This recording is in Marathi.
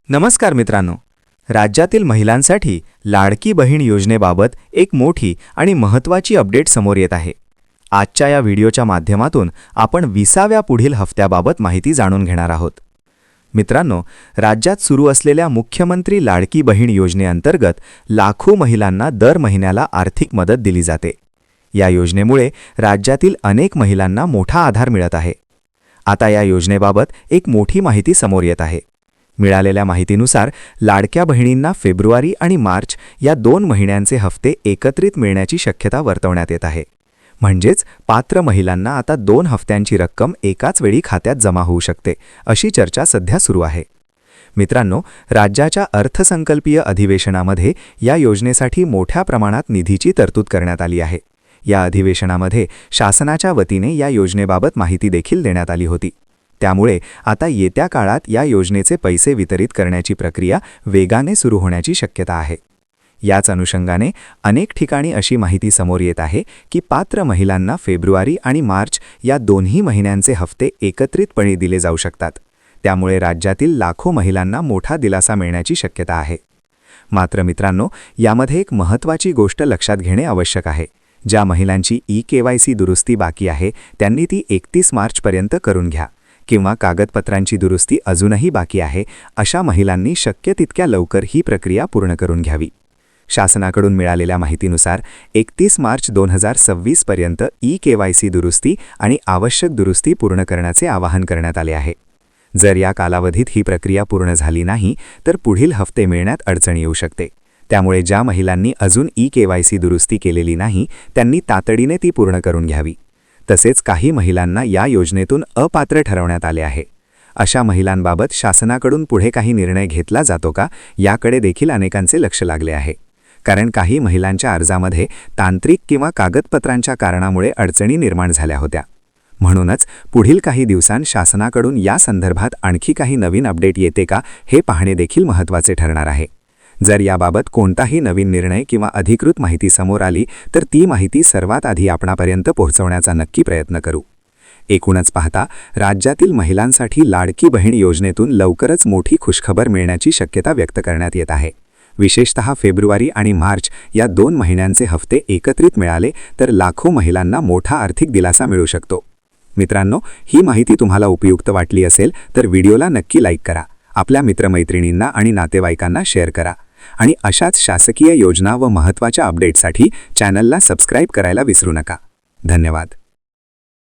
नमस्कार मित्रांनो, राज्यातील महिलांसाठी लाडकी बहीण योजनेबाबत एक मोठी आणि महत्त्वाची अपडेट समोर येत आहे. आजच्या या व्हिडिओच्या माध्यमातून आपण 20व्या पुढील हप्त्याबाबत माहिती जाणून घेणार आहोत. मित्रांनो, राज्यात सुरू असलेल्या मुख्यमंत्री लाडकी बहीण योजनेअंतर्गत लाखो महिलांना दर महिन्याला आर्थिक मदत दिली जाते. या योजनेमुळे राज्यातील अनेक महिलांना मोठा आधार मिळत आहे. आता या योजनेबाबत एक मोठी माहिती समोर येत आहे. मिळालेल्या माहितीनुसार लाडक्या बहिणींना फेब्रुवारी आणि मार्च या 2 महिन्यांचे हप्ते एकत्रित मिळण्याची शक्यता वर्तवण्यात येत आहे. म्हणजेच पात्र महिलांना आता 2 हप्त्यांची रक्कम एकाच वेळी खात्यात जमा होऊ शकते, अशी चर्चा सध्या सुरू आहे. मित्रांनो, राज्याच्या अर्थसंकल्पीय अधिवेशनामध्ये या योजनेसाठी मोठ्या प्रमाणात निधीची तरतूद करण्यात आली आहे. या अधिवेशनामध्ये शासनाच्या वतीने या योजनेबाबत माहिती देखील देण्यात आली होती. त्यामुळे आता येत्या काळात या योजनेचे पैसे वितरित करण्याची प्रक्रिया वेगाने सुरू होण्याची शक्यता आहे. याच अनुषंगाने अनेक ठिकाणी अशी माहिती समोर येत आहे की पात्र महिलांना फेब्रुवारी आणि मार्च या दोन्ही महिन्यांचे हप्ते एकत्रितपणे दिले जाऊ शकतात. त्यामुळे राज्यातील लाखो महिलांना मोठा दिलासा मिळण्याची शक्यता आहे. मात्र मित्रांनो, यामध्ये एक महत्त्वाची गोष्ट लक्षात घेणे आवश्यक आहे. ज्या महिलांची ई-KYC दुरुस्ती बाकी आहे त्यांनी ती 31 मार्चपर्यंत करून घ्या, किंवा कागदपत्रांची दुरुस्ती अजूनही बाकी आहे अशा महिलांनी शक्य तितक्या लवकर ही प्रक्रिया पूर्ण करून घ्यावी. शासनाकडून मिळालेल्या माहितीनुसार 31 मार्च 2026 पर्यंत ई-KYC दुरुस्ती आणि आवश्यक दुरुस्ती पूर्ण करण्याचे आवाहन करण्यात आले आहे. जर या कालावधीत ही प्रक्रिया पूर्ण झाली नाही तर पुढील हप्ते मिळण्यात अडचण येऊ शकते. त्यामुळे ज्या महिलांनी अजून ई-KYC दुरुस्ती केलेली नाही त्यांनी तातडीने ती पूर्ण करून घ्यावी. तसेच काही महिलांना या योजनेतून अपात्र ठरवण्यात आले आहे. अशा महिलांबाबत शासनाकडून पुढे काही निर्णय घेतला जातो का, याकडे देखील अनेकांचे लक्ष लागले आहे. कारण काही महिलांच्या अर्जामध्ये तांत्रिक किंवा कागदपत्रांच्या कारणामुळे अडचणी निर्माण झाल्या होत्या. म्हणूनच पुढील काही दिवसांत शासनाकडून या संदर्भात आणखी काही नवीन अपडेट येते का हे पाहणे देखील महत्त्वाचे ठरणार आहे. जर याबाबत कोणताही नवीन निर्णय किंवा अधिकृत माहिती समोर आली तर ती माहिती सर्वात आधी आपणापर्यंत पोहोचवण्याचा नक्की प्रयत्न करू. एकूणच पाहता, राज्यातील महिलांसाठी लाडकी बहीण योजनेतून लवकरच मोठी खुशखबर मिळण्याची शक्यता व्यक्त करण्यात येत आहे. विशेषतः फेब्रुवारी आणि मार्च या 2 महिन्यांचे हप्ते एकत्रित मिळाले तर लाखो महिलांना मोठा आर्थिक दिलासा मिळू शकतो. मित्रांनो, ही माहिती तुम्हाला उपयुक्त वाटली असेल तर व्हिडिओला नक्की लाईक करा, आपल्या मित्रमैत्रिणींना आणि नातेवाईकांना शेअर करा आणि अशाच शासकीय योजना व महत्त्वाच्या अपडेटसाठी चॅनलला सबस्क्राईब करायला विसरू नका. धन्यवाद.